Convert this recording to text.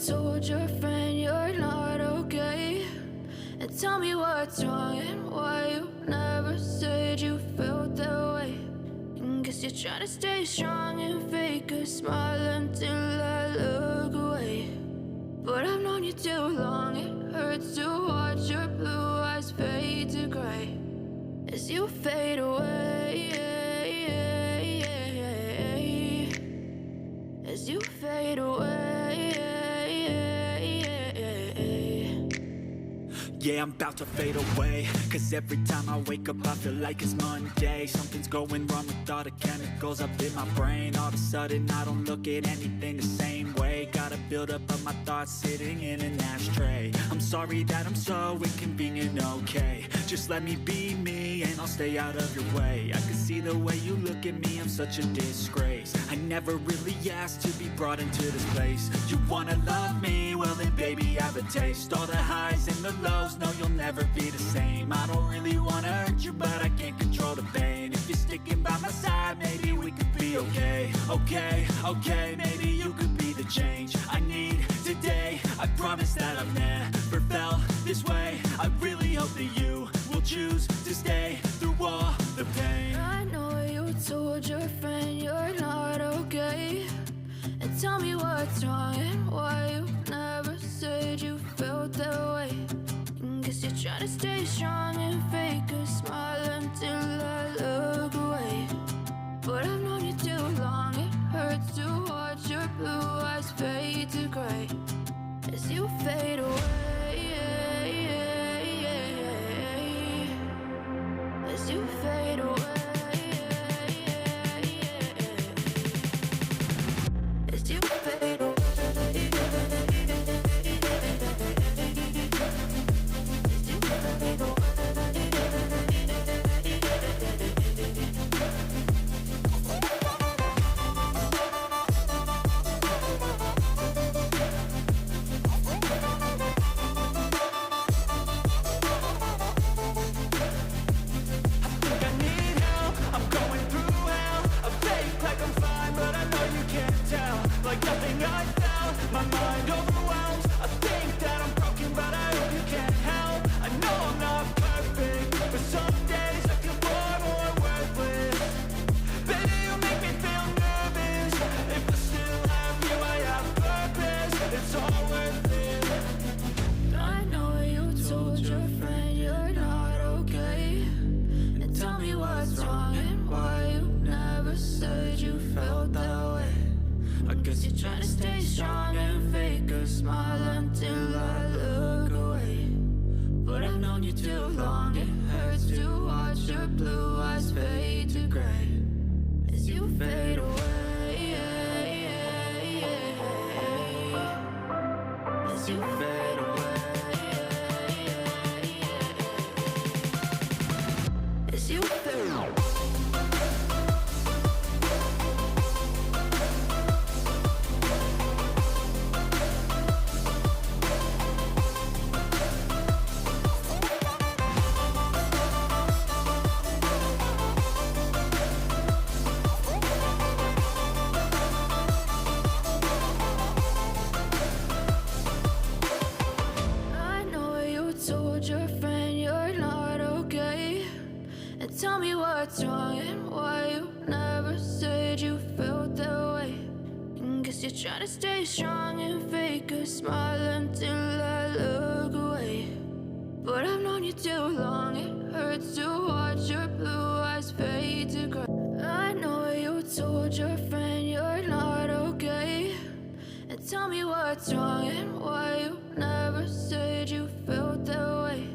told your friend you're not okay. And tell me what's wrong and why you never said you felt that way. And guess you're trying to stay strong and fake a smile until I look away. But I've known you too long, it hurts to watch your blue eyes fade to gray as you fade away. As you fade away. Yeah, I'm about to fade away, cause every time I wake up I feel like it's Monday. Something's going wrong with all the chemicals up in my brain. All of a sudden I don't look at anything the same way. Got a buildup of my thoughts sitting in an ashtray. I'm sorry that I'm so inconvenient, okay. Just let me be me and I'll stay out of your way. I can see the way you look at me, I'm such a disgrace. I never really asked to be brought into this place. You wanna love me? Well then baby I have a taste. All the highs and the lows, no you'll never be the same. I don't really wanna hurt you but I can't control the pain. If you're sticking by my side maybe we could be okay. Okay, maybe you could be the change I need today. I promise that I've never felt this way. I really hope that you will choose to stay through all the pain. I know you told your friend you're not okay. And tell me what's wrong and why you never said you felt that way. And guess you're trying to stay strong and fake a smile until I look away. But I've known you too long, it hurts to watch your blue eyes fade to gray as you fade away. As you fade away. As you fade away. Like nothing I felt, my mind overwhelms. I think that I'm broken, but I hope you can't help. I know I'm not perfect, but some days I feel far more worthless. Baby, you make me feel nervous. If I still have you, I have purpose. It's all worth it. I know you told your friend you're not okay. And tell me what's wrong and why you never said you felt that way. I guess you're trying to stay strong and fake a smile until I look away. But I've known you too long, it hurts to watch your blue eyes fade to gray as you fade away. As you fade away. As you fade away. Tell me what's wrong and why you never said you felt that way. And guess you're trying to stay strong and fake a smile until I look away. But I've known you too long, it hurts to watch your blue eyes fade to gray. I know you told your friend you're not okay. And tell me what's wrong and why you never said you felt that way.